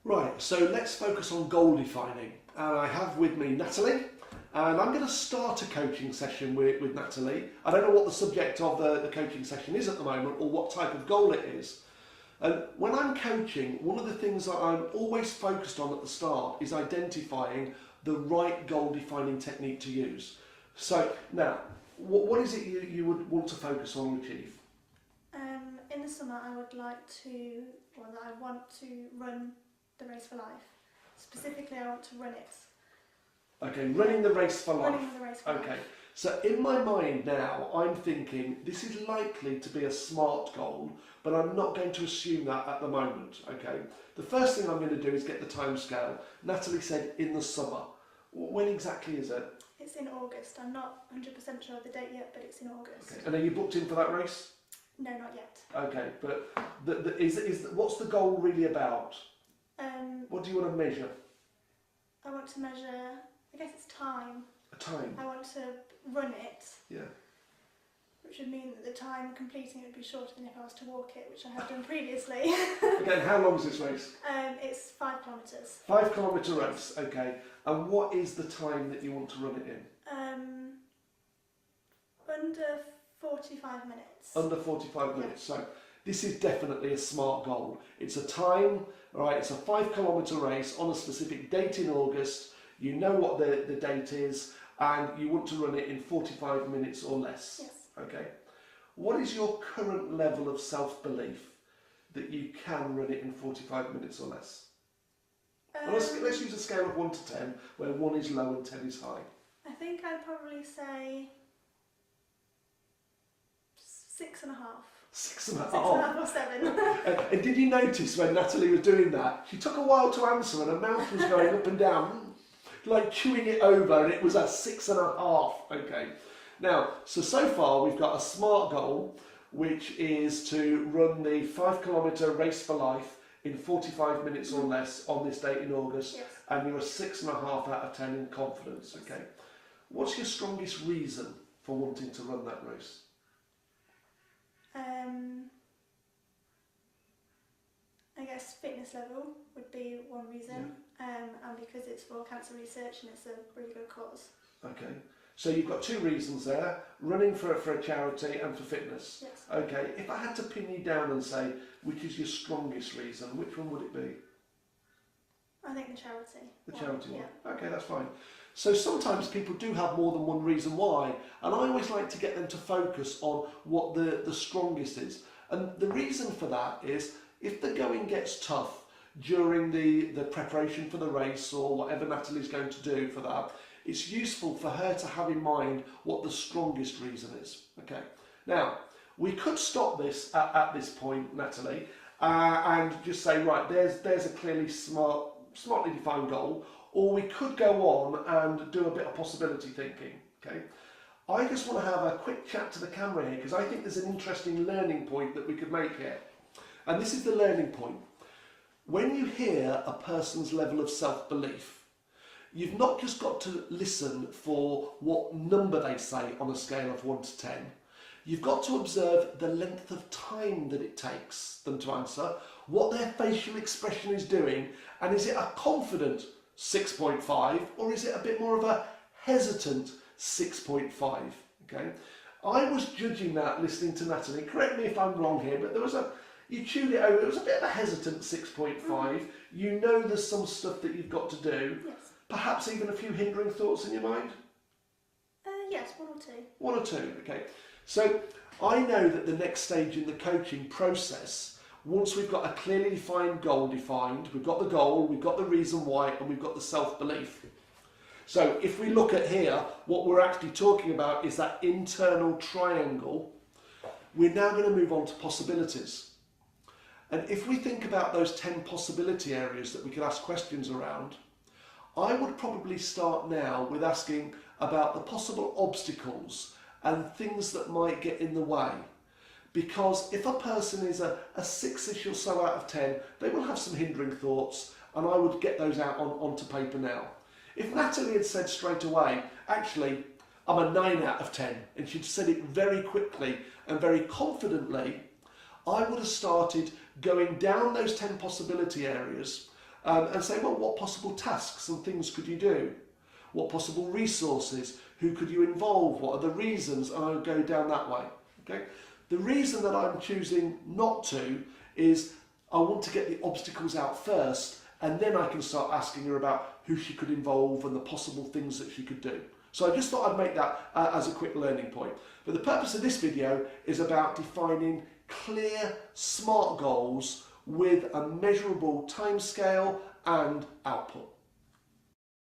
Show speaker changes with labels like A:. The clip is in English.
A: Right, so let's focus on goal defining. And I have with me Natalie, and I'm going to start a coaching session with Natalie. I don't know what the subject of the coaching session is at the moment or what type of goal it is. And when I'm coaching, one of the things that I'm always focused on at the start is identifying the right goal defining technique to use. So now, what is it you would want to focus on and achieve?
B: In the summer I want to run the race for life. Specifically I want to run it.
A: Okay, running the race for life.
B: Running the race for
A: Okay,
B: life.
A: so in my mind now, I'm thinking this is likely to be a SMART goal, but I'm not going to assume that at the moment, okay? The first thing I'm going to do is get the time scale. Natalie said in the summer. When exactly is it?
B: It's in August. I'm not 100% sure of the date yet, but it's in August.
A: Okay. And are you booked in for that race?
B: No, not yet.
A: Okay, but what's the goal really about? What do you want to measure?
B: I want to measure, I guess it's time.
A: A time?
B: I want to run it.
A: Yeah.
B: Which would mean that the time completing it would be shorter than if I was to walk it, which I have done previously.
A: Again, how long is this race?
B: It's 5 kilometres.
A: 5 kilometre race, okay. And what is the time that you want to run it in?
B: Under 45 minutes.
A: Under 45 minutes. Yeah. So this is definitely a SMART goal. It's a time, right? It's a 5 kilometre race on a specific date in August. You know what the date is, and you want to run it in 45 minutes or less.
B: Yes.
A: Okay. What is your current level of self-belief that you can run it in 45 minutes or less? Let's use a scale of 1 to 10, where 1 is low and 10 is high.
B: I think I'd probably say 6.5.
A: 6.5.
B: 6.5 or 7.
A: And did you notice when Natalie was doing that, she took a while to answer and her mouth was going up and down, like chewing it over, and it was at 6.5. Okay. Now, so far we've got a SMART goal, which is to run the 5 kilometre race for life in 45 minutes or less on this date in August,
B: yes.
A: And you're a 6.5 out of 10 in confidence. Okay. What's your strongest reason for wanting to run that race?
B: I guess fitness level would be one reason, and because it's for cancer research and it's a really good cause.
A: Okay, so you've got 2 reasons there, running for a charity and for fitness.
B: Yes.
A: Okay, if I had to pin you down and say which is your strongest reason, which one would it be?
B: I think the charity.
A: The charity one?
B: Yeah.
A: Okay, that's fine. So sometimes people do have more than one reason why, and I always like to get them to focus on what the strongest is. And the reason for that is, if the going gets tough during the preparation for the race or whatever Natalie's going to do for that, it's useful for her to have in mind what the strongest reason is. Okay. Now, we could stop this at this point, Natalie, and just say, right, there's a clearly smartly defined goal, or we could go on and do a bit of possibility thinking. Okay. I just want to have a quick chat to the camera here because I think there's an interesting learning point that we could make here. And this is the learning point. When you hear a person's level of self-belief, you've not just got to listen for what number they say on a scale of 1 to 10. You've got to observe the length of time that it takes them to answer, what their facial expression is doing, and is it a confident 6.5 or is it a bit more of a hesitant 6.5? Okay, I was judging that listening to Natalie. Correct me if I'm wrong here, but you chewed it over. It was a bit of a hesitant 6.5. You know there's some stuff that you've got to do.
B: Yes.
A: Perhaps even a few hindering thoughts in your mind?
B: Yes, 1 or 2.
A: 1 or 2, okay. So I know that the next stage in the coaching process, once we've got a clearly defined goal defined, we've got the goal, we've got the reason why, and we've got the self-belief. So if we look at here, what we're actually talking about is that internal triangle. We're now going to move on to possibilities. And if we think about those 10 possibility areas that we could ask questions around, I would probably start now with asking about the possible obstacles and things that might get in the way. Because if a person is a 6-ish or so out of 10, they will have some hindering thoughts, and I would get those out onto paper now. If Natalie had said straight away, actually, I'm a 9 out of 10, and she'd said it very quickly and very confidently, I would have started going down those 10 possibility areas and say, well, what possible tasks and things could you do? What possible resources? Who could you involve? What are the reasons? And I'll go down that way. Okay. The reason that I'm choosing not to is I want to get the obstacles out first, and then I can start asking her about who she could involve and the possible things that she could do. So I just thought I'd make that as a quick learning point. But the purpose of this video is about defining clear, smart goals with a measurable timescale and output.